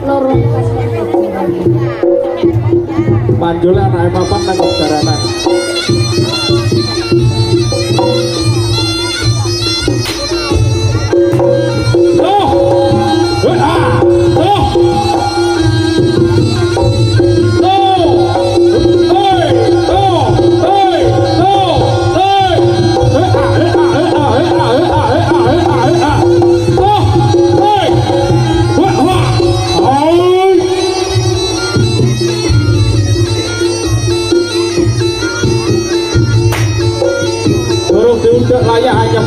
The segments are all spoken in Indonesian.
lorong manjul anake papan nang daranan. Diunjuk layak ayam.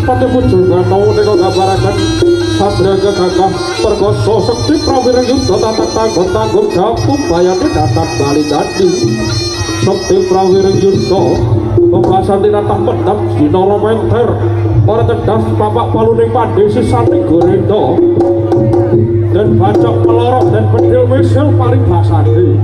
Patipun Jurgano nika gambaraken Satria Gagah perkasa sekti prawira yudha tanggung jawab bayane datang bali dadi sekti prawira yudha pembahasan tinatah pedang dinara menter para cerdas bapak paluning pandhe sisane gorendo dan bacok pelorok dan pentil misil paribasane.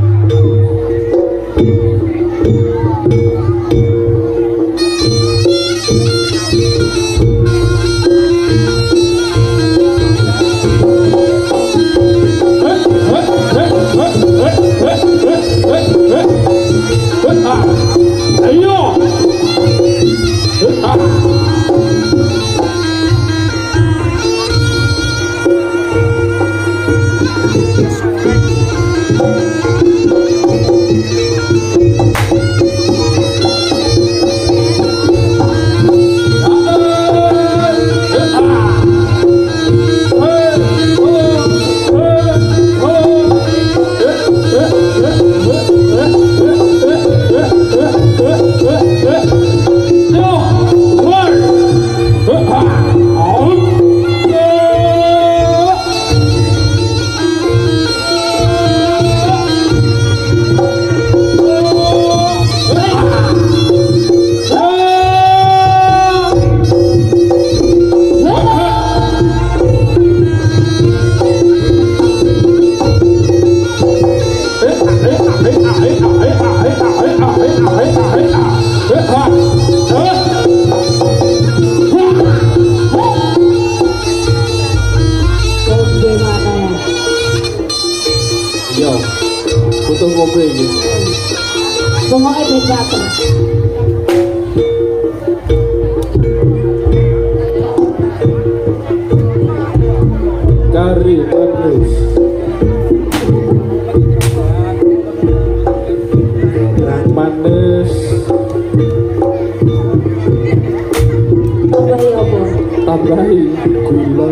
Butuh kopi ini. Pokoknya beda terus. Kari bagus. Yang manis. Tambahi apa? Tambahi gula.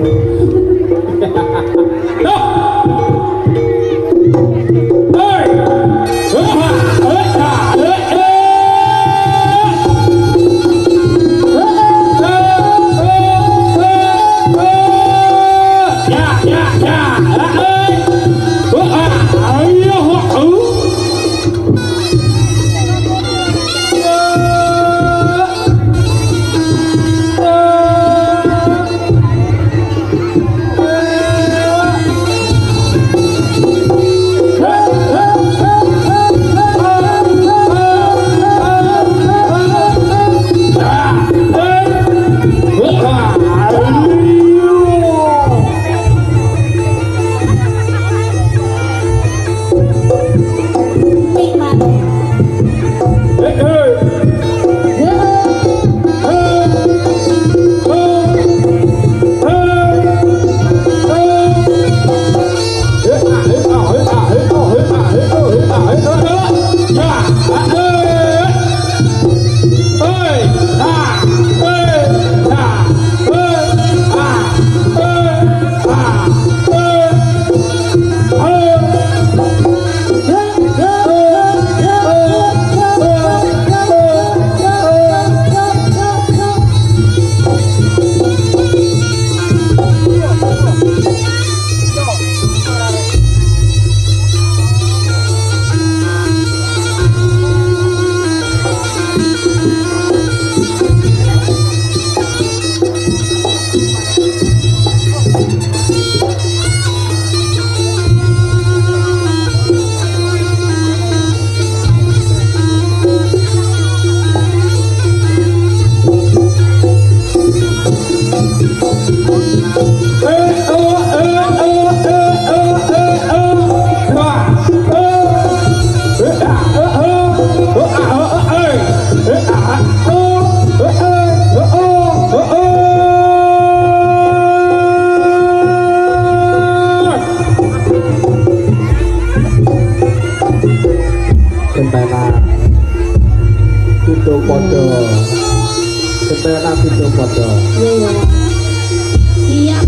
gitu pada. Iya. Siap.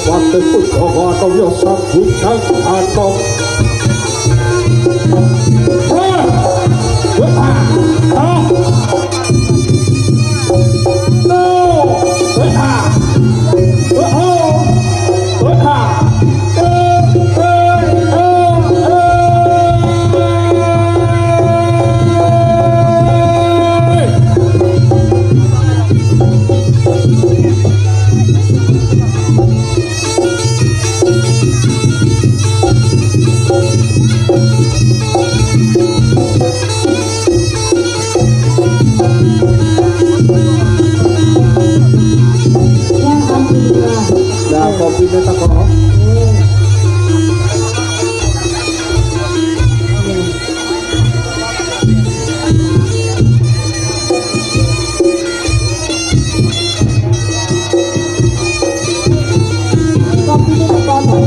Pate puto atau biasa bukan atau kopi neta kono. Kopi neta kono.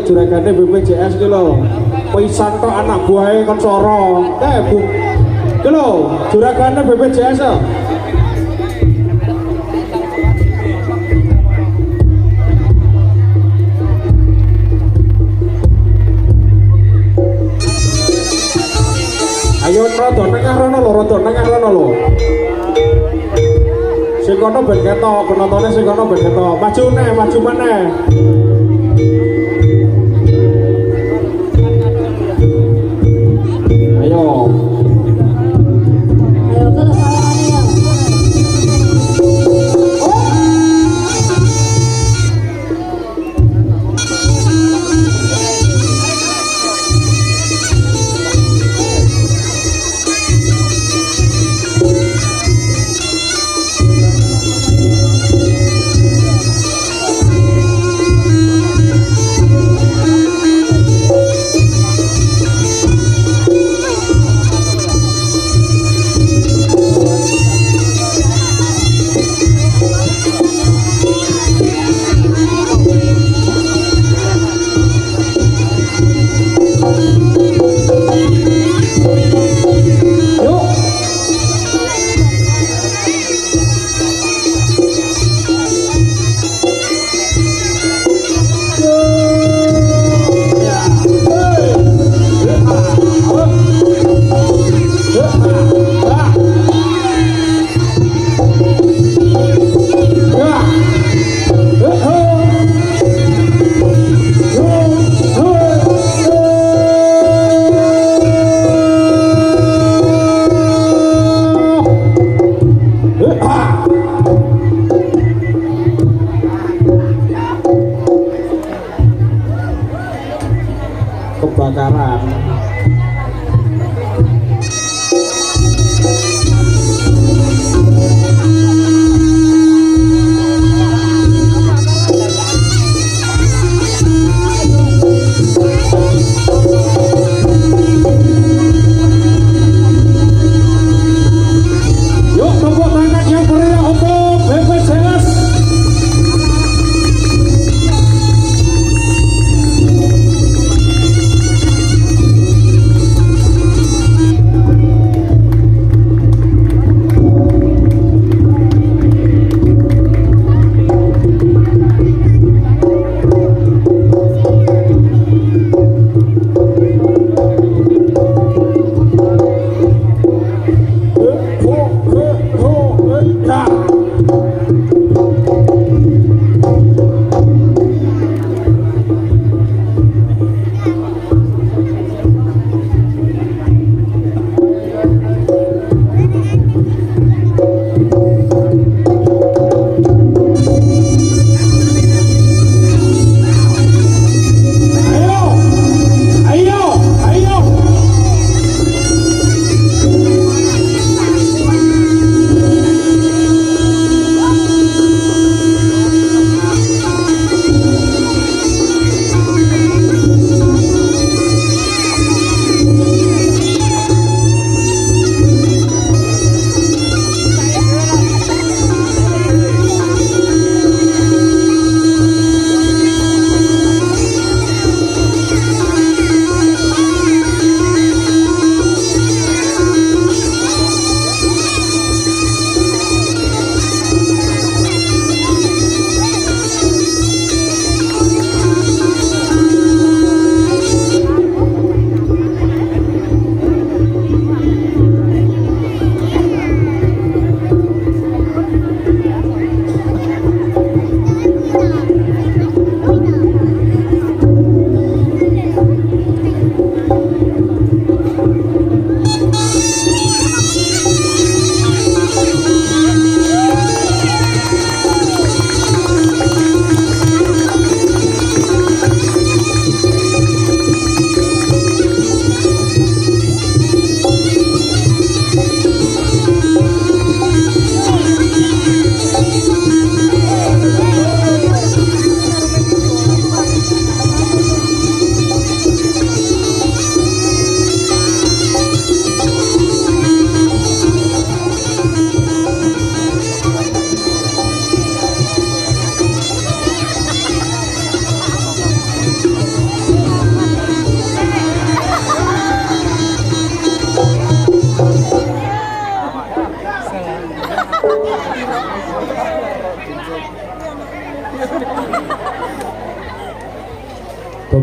juragane BPJS ki lho. Pisan tok anak buahe kon soro. Bu. Ki lho, juragane BPJS. Ayo rada tengah rono lho, rada tengah rono lho. Sing kono ben ketok, penontonnya sing kono ben ketok. Maju meneh. Ayo. Ayo ke lapangan ya. Kebakaran. Yuk tepuk tangan yang meriah untuk BPJS.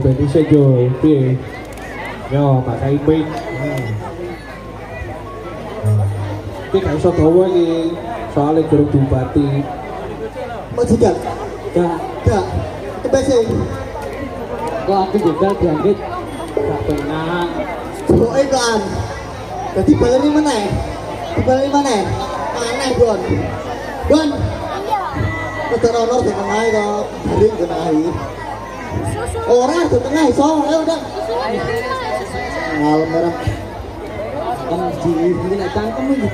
beni sik yo piye? Yo tak kai mic. Iki gak iso dawa iki. Soale durung diobati. Mau juga? Gak. Gak. Kebasi. Kok aku juga dianggit gak penak. Pokoknya kan. Jadi baleni mana? Baleni mana? Mana Gon? Gon. Betul honor di tengah itu, ring di tengah ini. Orang di tengah iso, ayo udah. Malam merah. Kamu di nak cangkem gitu.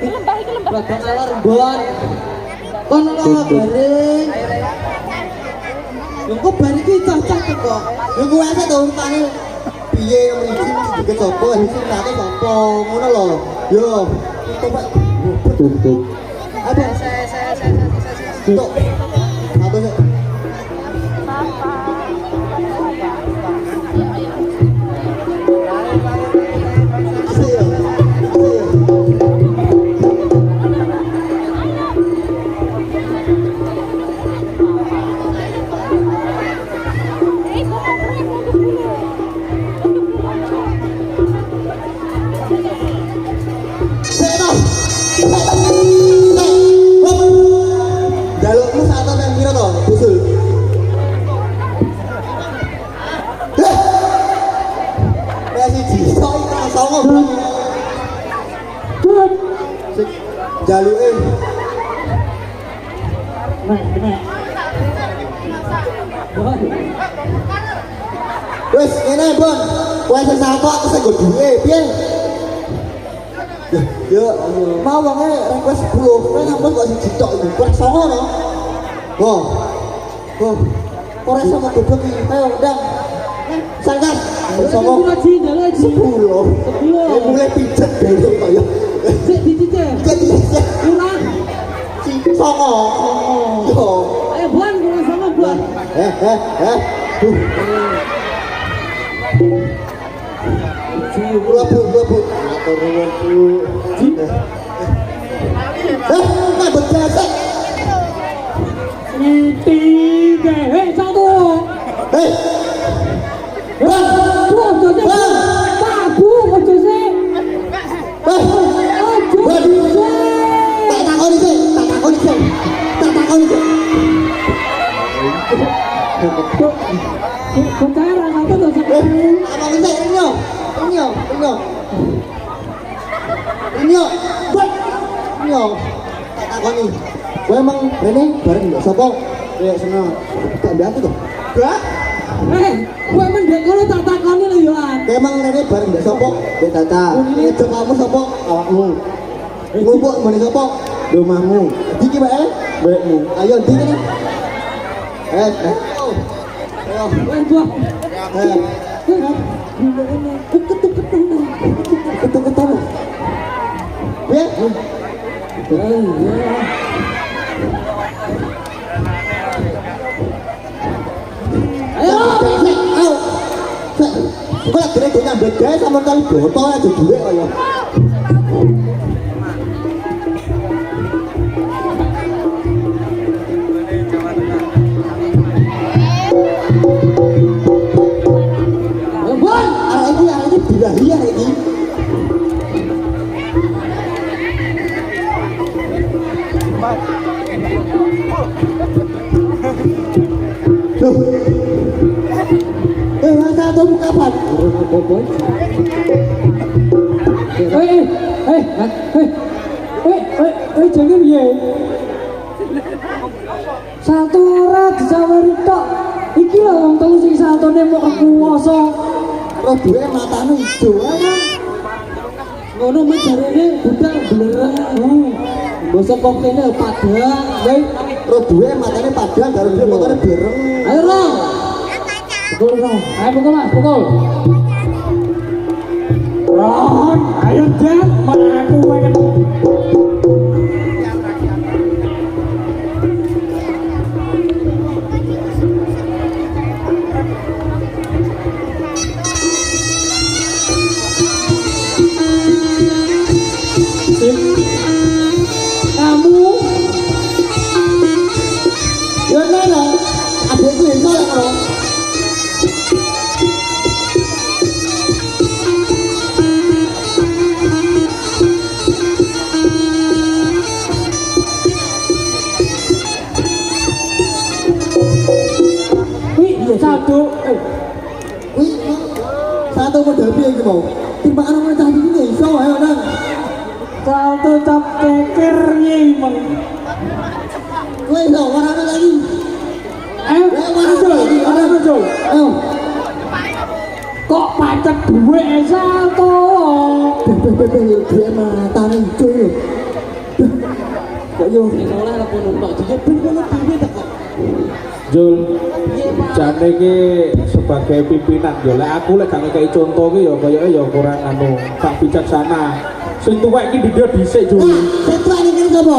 Rada ngalor Gon. Kon ora garing. Yang kok bari ki cocok kok. Yang gue aja tau urutane piye yang mriki dikit sapa, iki nate sapa, ngono lho. Yo, coba. Ada. Tuh. Apa sih? Jalukmu satu yang kira toh, usul. Masih jisok ikan songo. Jaluke. Wes, ngene Bon. Kowe sing satu aku sing go duwe, piye? Ya, mau wonge request 10, kowe ngampun kok sing jitok iki. Kurang songo no. Wah. Wah. Ora sama goblok iki. Ayo, ndang. Sangkan. Songo. Lagi, lagi. 10. Mulai pijet besok kok ya. Sik dicicil. Jadi Kurang. songo. Yo. Ayo Bon, kurang sama Bon. Bu. Atur nuwun, Bu. Ngabut gesek. Tiga, satu. Hei. Bang. Ojo sih. Tabu, ojo sih. Bang. Ojo sih. Tak takoni sih. Bicara apa tuh sekarang? Abang sih, Inyo. Tak takoni. Kowe emang rene bareng mbak sapa? Kayak seneng. Tak mbak aku tuh. Gak. Gue mendek kalau tak takoni lho yo an. Kowe emang rene bareng mbak sapa? Mbak Tata. Ngejek kamu sapa? Awakmu. Ngumpul mbane sapa? Domahmu. Iki bae? Mbakmu. Ayo ndi kene. Ayo. Wen gua. Ketuk-ketuk. Ya. Ayo. Kok lagi nek nyambet gawe sama kali botol aja dhuwit kaya. Bon, Arek iki birahi arek iki. Masa tuh kapan? jangan piye? Satu ora disawari tok. Iki lho wong telu sing satone mok kuwasa. Roh duwe matane ijo ae. Ngono mek jarene budak blereng. Bosok kok kene padang, weh. Roh duwe matane padang karo duwe motore bereng. Ayo Ron. Pukul Ron. Ayo pukul Mas, pukul. Ron, ayo Jan, mana aku pengen. Kamu Yo neno, adekku iso lek ngono. Satu model piye iki mau? Timbangan orang cah iki iso ayo nang. Salto cap ceker nyimeng. Kowe iso warane lagi. Ayo, Warane lagi. Ayo. Kok pacet duwe salto? Duwe matane ijo yo. Kok yo Ora lah kono tok, jek ben kono duwe ta kok. Jul, jane iki sebagai pimpinan yo lek aku lek gak ngekeki contoh ki yo koyoke yo kurang anu, gak bijaksana. Sing tuwek iki didhe dhisik Jul. Setu iki sapa?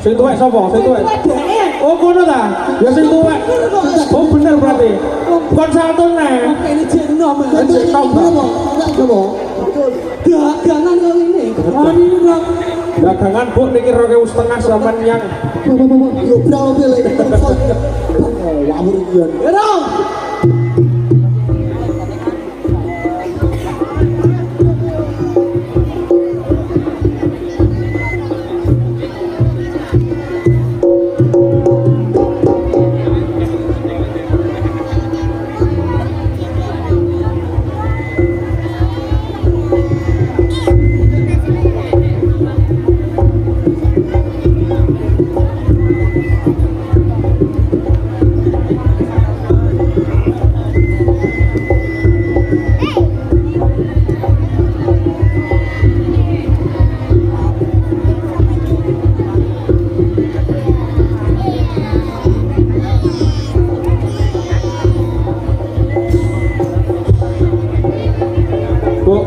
Sing tuwek sapa? Sing tuwek. Oh kono ta? Ya sing tuwek. Oh bener berarti. Kon salto neh. Oke ini jek nom. Cek nom. Coba. Dagangan kok ini. Ani rok. Dagangan Bu niki 2.500 sampean yang Yo berapa pilih? Oh, wawur iki. Erong.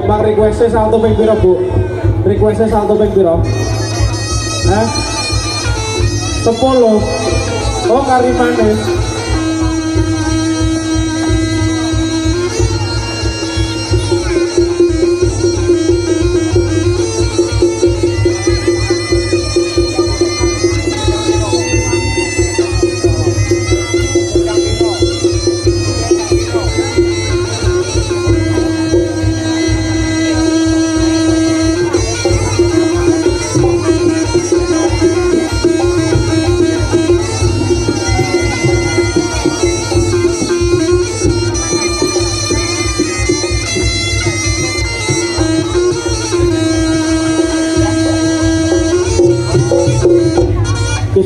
Bang request salto ping pira, Bu? Request salto ping pira? Hah? 10. Oh, karimane.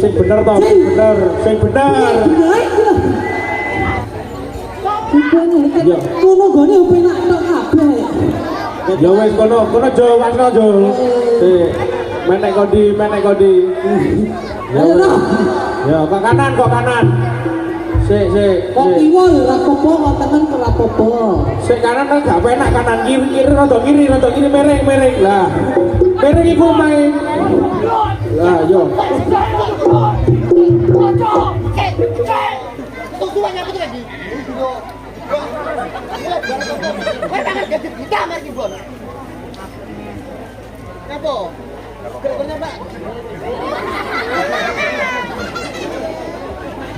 Sing bener toh, sing bener. Ya. Kono gone penak tok kabeh. Ya wis kono jawabno Jo. Menek kondi. Ya wis. Ya kok kanan. Sik. Kok kiwa ya ora apa-apa, kok tenan ora apa-apa. Sik kanan kan gak penak kanan kiri rada kiri mereng lah. Mereng iku main. Lah yo.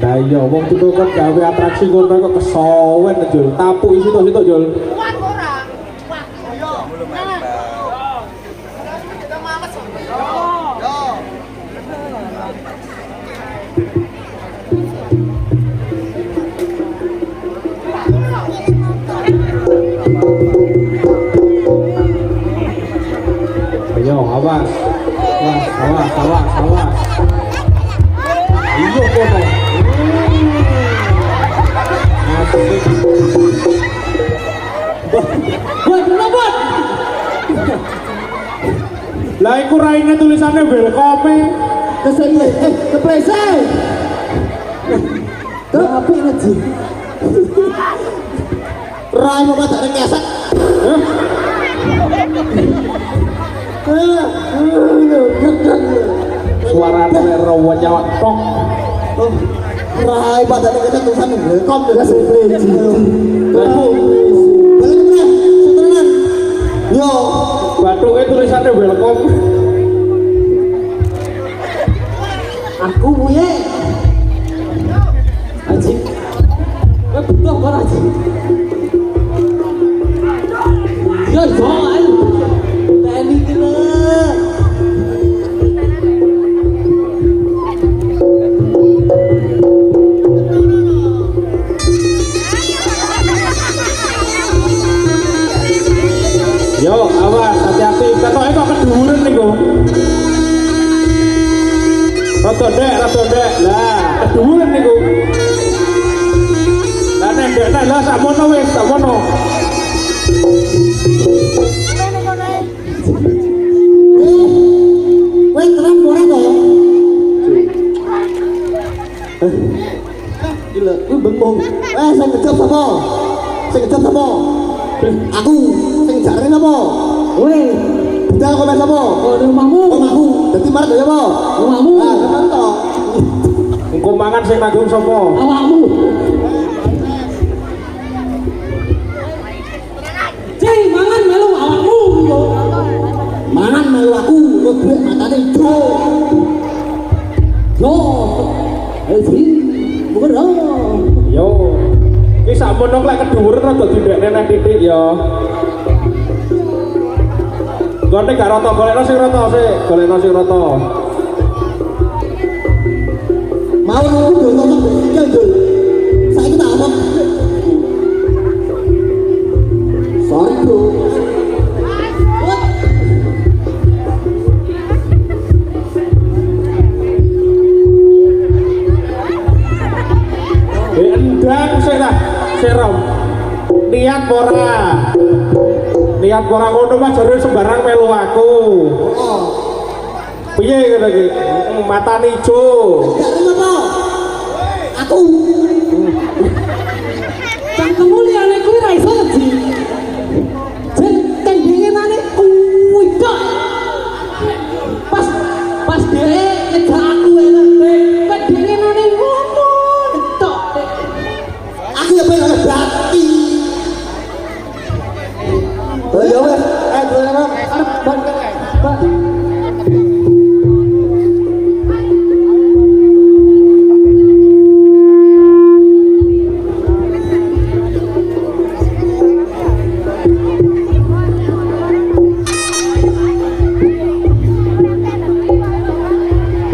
Nah iya, wong itu kan gawe atraksi ngono kok kesowen Jul. Tapu isi situ Jul. Kuat ora? Wah, yo. Kita malas. Yo. Ayo, awas. Awas. Iyo kono. Asik. Buat kenapa? Lah iku raine tulisannya welcome. Kesini, keplesek. Tuh apa ini sih? Rai mau baca ngesek. Suarane rawa nyawak tok. Rai pada ngesek tulisan welcome dengan sebelah. Yo, Batuke tulisannya welcome. Aku punya. Anjing. Betul kok anjing. Ya jangan. Tani kena. Yo, awas, hati-hati. Ketoke kok keduren niku. Rada dek. Lah, keduren niku. Lah nek ndek lah sakmono wis, sakmono. Weh, terang ora to? Gila, kuwi bengong. Sing ngejop sapa? Aku. Sing jare sapa? Weh, Budal kok sapa? oh di rumahmu. Omahku. Dadi marek ya apa? Rumahmu. Ah, teman to. Engko mangan sing nanggung sapa? Awakmu. Cing, mangan melu awakmu. Mangan melu aku, ngebek matane jo. Yo. Sini. Bukan Yo. Ki sakmono lek keduren rada didekne nang titik ya. Gonek gak rata, golekno sing rata. Mau nunggu dulu nonton ya Jul. Saiki tak apa? Sorry bro. Endang sik dah, serom. Niat ora ngono Mas jare sembarang melu aku. Piye ngono iki? Matane ijo. Jare apa? Aku. cangkemmu liyane kuwi ra iso di. Jen tendengenane kuwi tok. Pas dhewe ngejak aku enak. Tendengenane ngono tok. Aku ya pengen berarti. Oh ya wes, dolan Pak.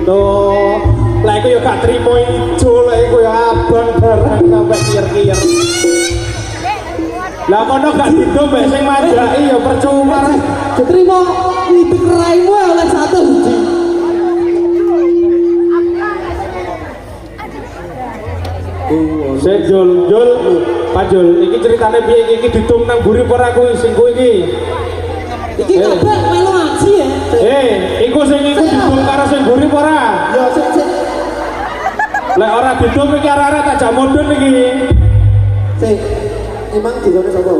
Tuh, lek aku yo gak trimo ijo lek koyo abang barang sampe kiyer-kiyer. Lah kono gak dido mbek sing majaki ya percuma. Diterima ngidek raimu oleh satu biji. Sik Jul, Pak Jul, iki ceritane piye iki ditung nang buri ora kuwi sing kuwi iki. Iki kabeh melu ngaji ya. Iku sing iku ditung karo sing buri ora? Ya sik. Lek ora ditung iki arek-arek tak jak modun iki. Sik. Emang digone sapa?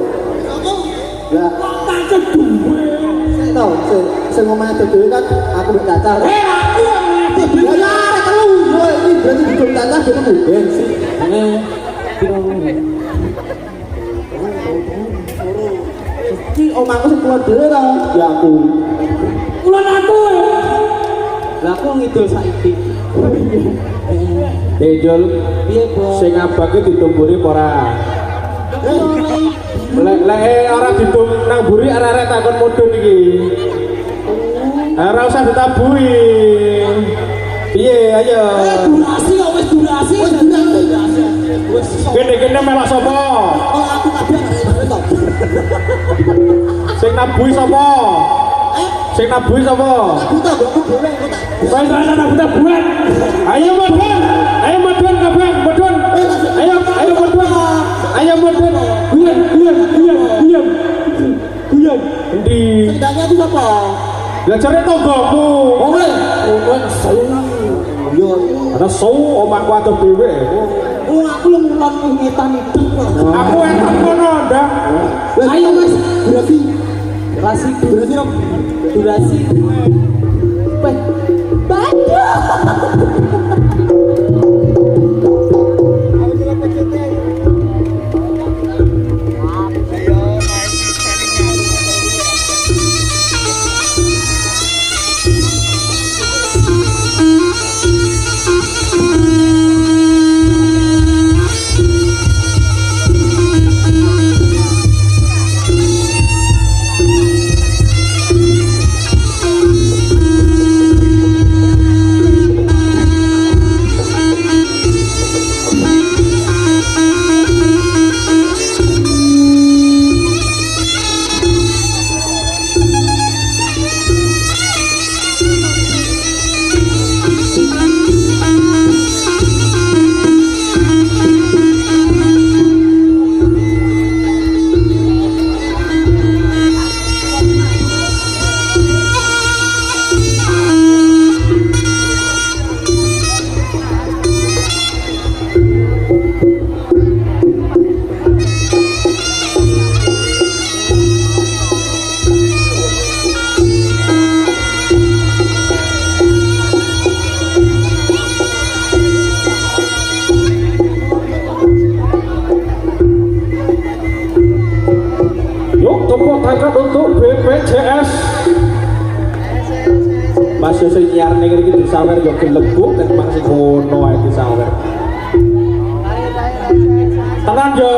Lah, Pancen duwe. sik to, sing ngomong dhewe kan aku mbek Caca. Aku yang ngati Ya ya, arek telu. Yo iki berarti didol Caca dene buben sih. Iki omahku sing keluar dhewe to. Ya aku. Ulun aku. Lah aku ngidul saiki. Jul, Piye, Bos? sing abake ditumburi ora? Lek ora ditung nang buri arek-arek takon mudhun iki. Ora usah ditabui. Piye ayo. Durasi kok wis durasi. Wis Gede-gede melok sapa? Oh, aku kabeh arek to. Sing nabui sapa? Sing nabui sapa? Buta aku dhewe aku tak. Wis ana nang buat. Ayo mudhun. Ayo mudhun kabeh, mudhun. Ayo mudhun. Ayo mudhun. Guyon. Endi? Sendangnya aku sapa? Lah cari tonggomu. Kowe sewu. Yo. Ada sawu omahku adoh dhewe. Oh, aku lu ngulon ngetan itu. Aku enak kono ndak. Ayo Mas, Durasi. durasi Durasi rom. durasi. Baduh. berangkat untuk BPJS. Mas yo sing nyiar ning iki disawer yo gelembuk nek masih ngono ae disawer. Tenang ya,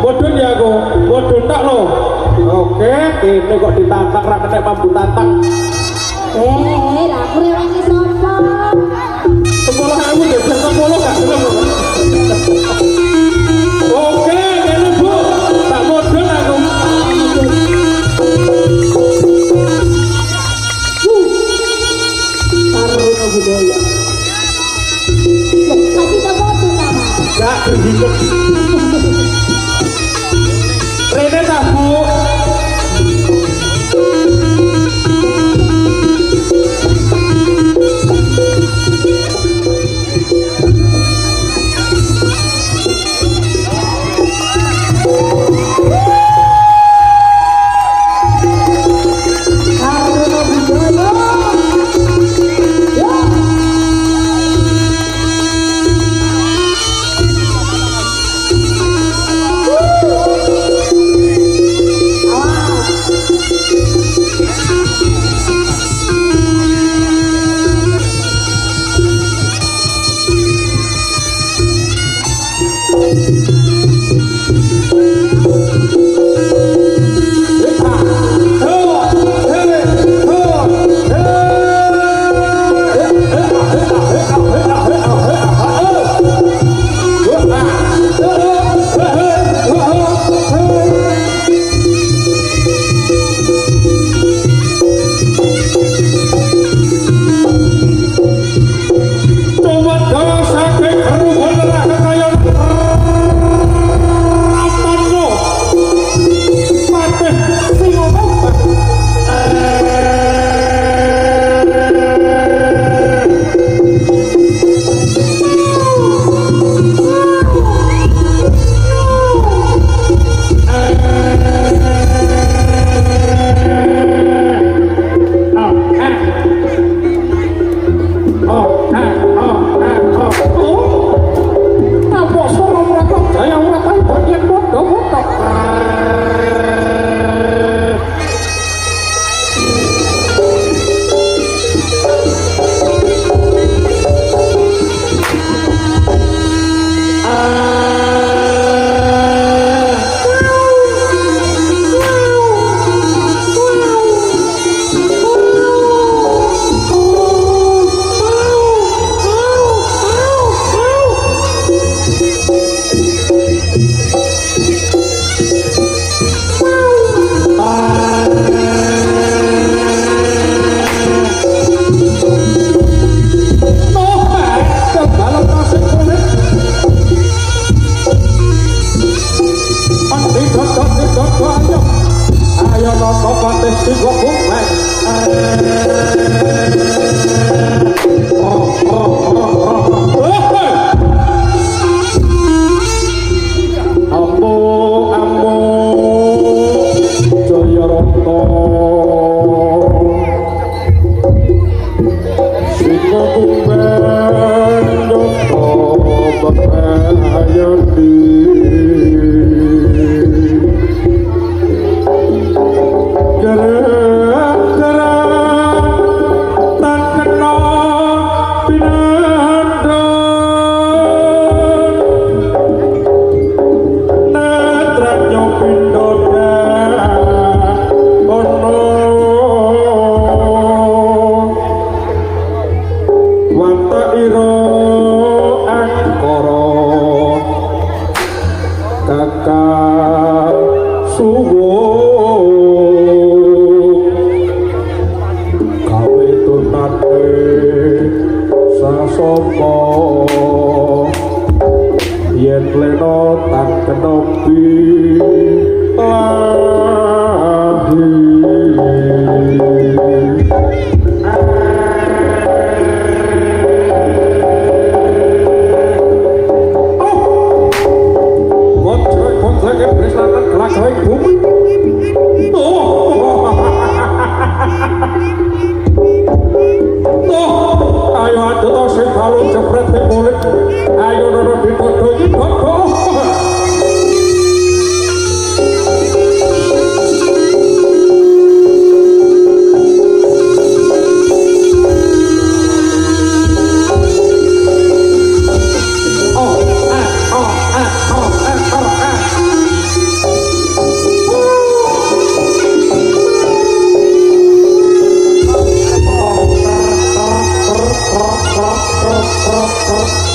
bodon ya aku, bodon tak lo. Oke, ini kok ditantang ra kenek mampu tantang. Lah kurewangi sapa? 10.000 ya, 10 gak? Oke, ini Bu, tak bodon aku. Taruna budaya. Kasih tau tuh nama. Gak berhidup. Rene tak Bu. Taruna budaya. Gelak-gelak bumi krek